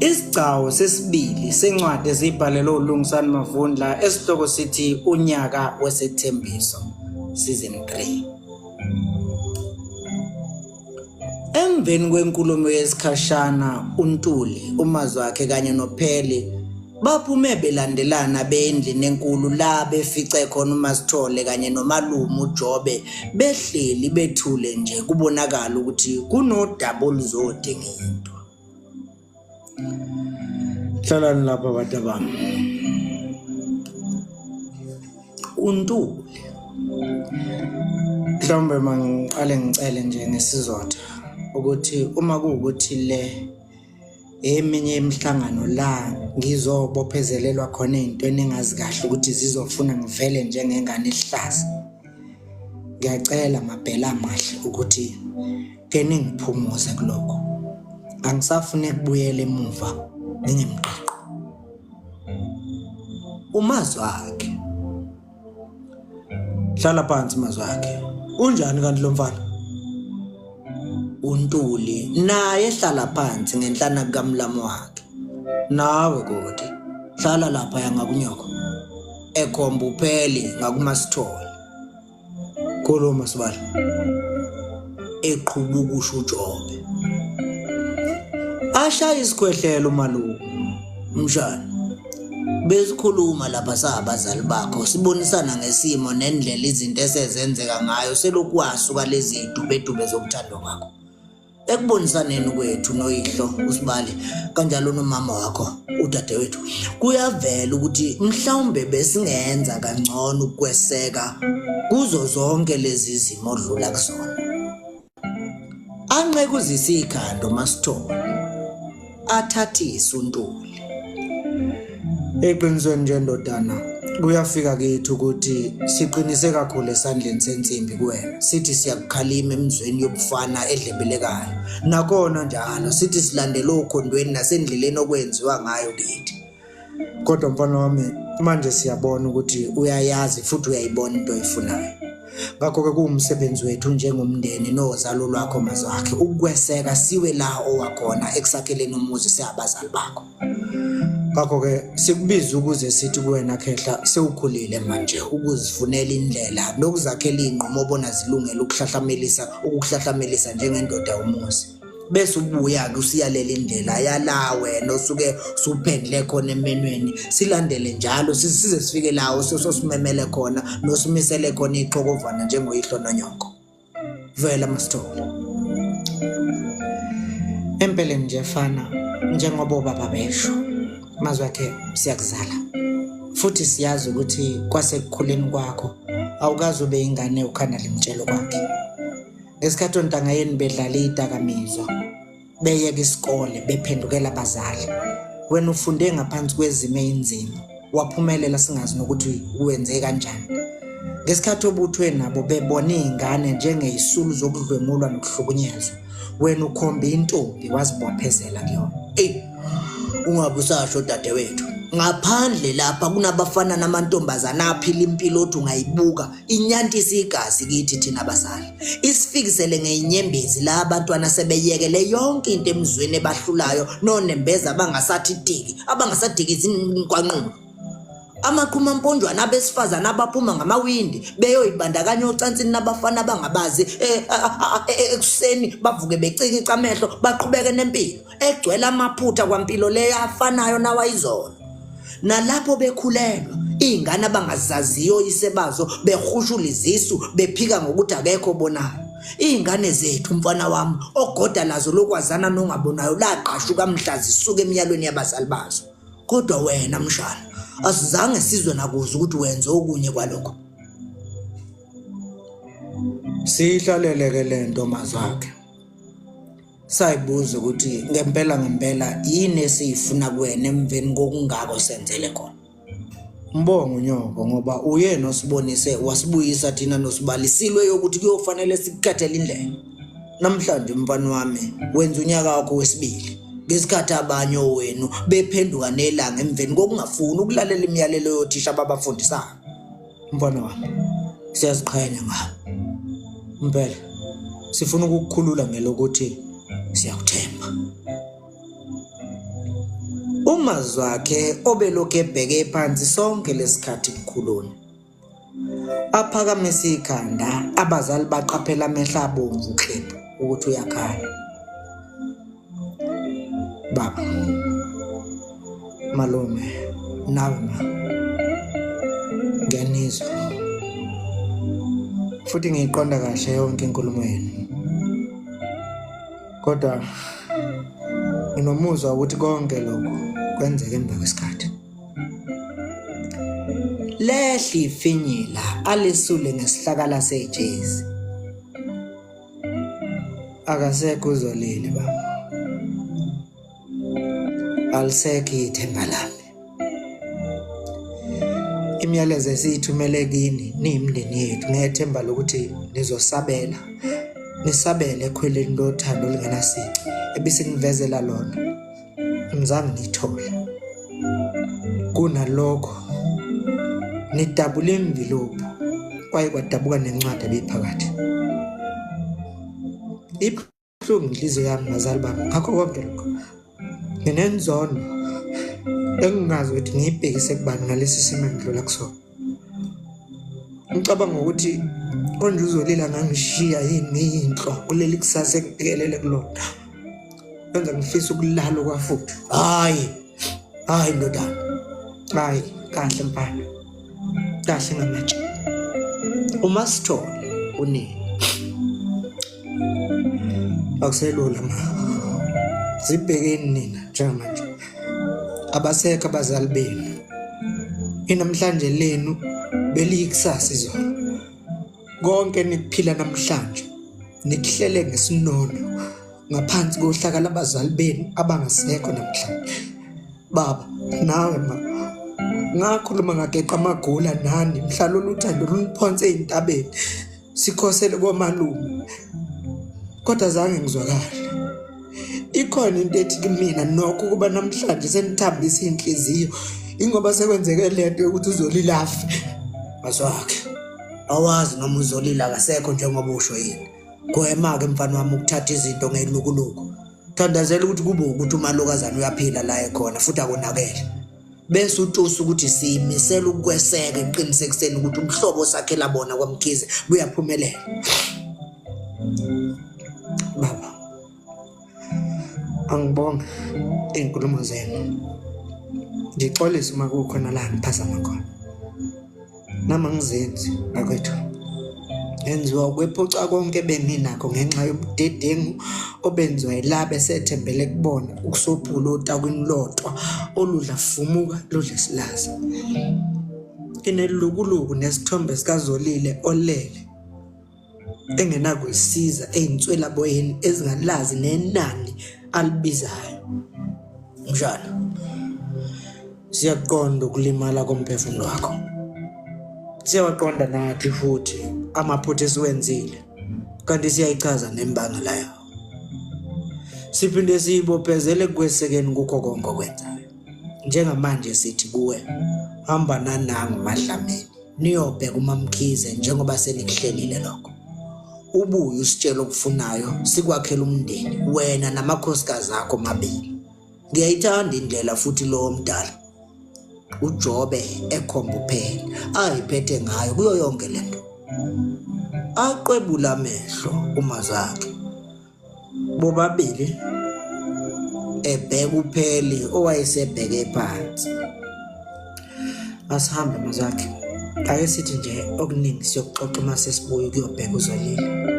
Isigcawu sesibili sencwadi ezibhalelwe uLungisani Mavundla esihloko sithi Unyaka Wesithembiso season 3. Emveni kwenkulumo yesikhashana uNtuli, umazi wakhe kanye noPheli baphume belandelana bendlini enkulu la befice khona uMasithole kanye nomalume uJobe behleli bethule nje kubonakala ukuthi kunodaba oluzodinga into. Hlalani lapha bantu bami. uNtuli mhlawumbe mangiqale ngicele nje ngesizotha ukuthi uma kuwukuthi le eminye imihlangano la ngizobophezelelwa khona into eningazi kahle ukuthi zizofuna ngivele njengengane ehlaza, ngiyacela mabhela amahle ukuthi ke ningiphumuze kuloko. Angisafune ukubuyela emuva ngingemqaqo. Umazi wakhe hlala phansi mazi wakhe. Unjani kanti lo mfana? uNtuli naye hlala phansi ngenhlana kaMlamu wakhe. Nawe kodwa hlala lapha yangakunyoko ekhomba uPheli ngakuMasithole. Khuluma sibali. Eqhuba ukusho uJobe. Ashaya isikhwehlelo umalume. Mshana besikhuluma lapha sabazali bakho sibonisana ngesimo nendlela izinto esezenzeka ngayo selokhu wasuka lezi idubedube zokuthanda kwakho. Ekubonisaneni kwethu noyihlo usibali kanjalo nomama wakho udadewethu kuyavela ukuthi mhlawumbe besingenza kangcono ukweseka kuzo zonke lezi zimo odlula kuzona. Anqe kuzisa ikhanda uMasithole athathisa uNtuli. Eqinisweni nje ndodana kuyafika kithi ukuthi siqinise kakhulu esandleni sensimbi kuwena. Sithi siyakukhalima emizweni yobufana edlebelekayo. Nakona njalo sithi silandela okhondweni nasendleleni okwenziwa ngayo kithi. Kodwa mfana wami manje siyabona ukuthi uyayazi futhi uyayibona into oyifunayo. Ngakho ke kuwumsebenzi wethu njengomndeni nozalo lwakho mazi wakhe ukukweseka siwe la owakhona ekusakheleni umuzi seabazali bakho. Ngakho ke sikubiza ukuze sithi kuwena Khehla sewukhulile manje ukuzifunela indlela nokuzakhela inqumo obona zilungela ukuhlahlamelisa njengendoda umuzi. Bese ubuya ke usiyalela indlela yala wena osuke suphendle khona emenweni silandele njalo size sifike lawo sosimemele khona nosimisele khona ixokovana njengoyihlo nonyoko. Vela Masithole. Empeleni nje fana njengoba baba besho mazi wakhe siyakuzala futhi siyazi ukuthi kwasekukhuleni kwakho awukazi ube ingane ukhanda lemtshelo kwakhe. Ngesikhathi ontanga yeni bedlala idakamizwa beyeka isikole bephendukela abazali wena ufunde ngaphansi kwezimo ezinzima waphumelela singazi nokuthi uwenze kanjani. Ngesikhathi obuthwe nabo bebona izingane njengezisulu zokudlwengulwa nokuhlukunyezwa wena ukhomba intombi wazibophezela kuyona. Ungabe usasho dadewethu ngaphandle lapha kunabafana namantombazana aphila impilo othi ungayibuka inyantisi igazi kithi thina abazali isifikisele ngeinyembezi la abantwana sebeyekele yonke into emizweni ebahlulayo nonembeza abangasadikisi inkwanqulo. Amaqhuma mponjwana abesifazana abaphuma ngamawindi beyoyibandakanya ocansini nabafana abangabazi ekuseni bavuke becika icamehlo baqhubeke nempilo egcwele amaphutha kwampilo leyo afanayo nawayizolo. Nalapho bekhulelwa izingane abangazaziyo isebazo behushula izisu bephika ngokuthi akekho bonayo. Izingane zethu mfana wami ogoda lazo lokwazana nongabonayo laqashuka mhlazi suka emiyalweni yabazali bazo. Kodwa wena mshana asizange sizwe nakuze ukuthi wenze okunye kwalokho. Sihlaleleke lento mazi wakhe. Sayibuza ukuthi ngempela yini esifuna kuwena emveni kokungako senzele khona. Mbongo unyoko ngoba uyena osibonise wasibuyisa thina nosibalisilwe ukuthi kuyofanele sikukhathele indlela. Namhlanje mfana wami wenza unyaka wakho wesibili. Ngesikhathi abanye owenu bephenduka nelanga emveni kokungafuni ukulalela imiyalelo yothisha ababafundisayo. Mfana wami siyaziqhenya ngawe. Impela sifuna ukukukhulula ngelokuthi siyakuthemba. Umazwi wakhe obelokhu ebheke phansi sonke lesikhathi kukhuluma. Aphakamisa ikhanda, abazali baqaphela amehlo abomvu klebhu ukuthi uyakhala. Baba, malume, nawe ma, ngiyanizwa. Futhi ngiyiqonda kahle yonke inkulumo yenu. Kodwa nginomuzwa ukuthi konke lokho kwenzeke emva kwesikhathi. Lehli ifinyila alisule ngesihlakala sejezi. Akasekho uzolile baba. Alisekho ithemba lami. Imiyalezo esiyithumele kini niyimndeni yethu ngethemba lokuthi nizosabela. Nisabele ekhweleni lothando olungenasici ebisinivezela lona. Ngizange nithole. Kunalokho nidabula imvilophu kwaye kwadabuka nencwadi ebiphakathi. Ibuhlungu inhliziyo yami bazali bami ngakho konke lokho. Nginenzono engingazi ukuthi ngiyibhekise kubani ngalesi simo engidlula kusona. Ngicabanga ukuthi konje uzolila ngangishiya yini inhlo kuleli kusasa engibhekelele kulona. Kwenza ngifisa ukulala kwafuthi. Hayi ndodana. Hayi kahle mfana. Kahle ngamatshe. Uma sithole unini. Akuselula ma. Sibhekeni nina njengamanje. Abasekho abazali benu. Inamhlanje lenu beliyikusasa izolo. Konke nikuphila namhlanje nikuhlele ngesinono ngaphansi kohlaka labazali benu abangasekho namhlanje. Baba, nawe ma, ngakhuluma ngageqa amagula nani mhlalo luthando luniphonse ezintabeni sikhosele komalume. Kodwa zange ngizwakala. Ikhona into ethi kimi nokho kuba namhlanje senithambisa inhliziyo ingoba sekwenzeke lento yokuthi uzolila afe. Maswakhe. Awazi noma uzolila akasekho njengoba usho yini. Gwema-ke mfana wami ukuthatha izinto ngelukuluku. Thandazela ukuthi kube ukuthi umalokazana uyaphila la ekhona futhi akonakele. Bese utusa ukuthi siyimisela ukweseka eqinisekiseni ukuthi umhlobo sakhe labona kwamkhize buyaphumelela. Baba, angibonga inkulumo zenu. Ngixolisa uma kukhona la ngiphazama khona. Nama ngizenzi bakwethu. Enziwa ukwephuca konke benginakho ngenxa yobudedengu obenziwa yilabo esethembele kubona ukusophula otakwini lotwa oludla fumuka ludle silaza. Inelukuluku nesithombe sikazolile olele engenakuyisiza eyinswela boyeni ezingalazi nenani alibizayo. Njalo siyaqonda ukulimala komphefumulo wakho. Siyaqonda nathi futhi amaphutha esiwenzile kanti siyayichaza nembangela yawo. Siphinde siyibophezele kwesekeni kukho konke okwenzayo. Njengamanje sithi kuwe hamba nanangu madlameni niyobheka uMamkhize njengoba senikuhlelile lokho. Ubuye usitshela okufunayo sikwakhela umndeni wena namakhosikazi akho mabili. Ngiyayithanda indlela futhi lo mdala uJobe ekhomba uphela ayiphethe ngayo kuyo yonke lento. Aqwebula amehlo umazakhe bobabili ebheka upheli owayesebheke phansi. Asihambe mazakhe. Ake sithi nje okuningi siyokuxoxa mase sibuye kuyobheka uzolile.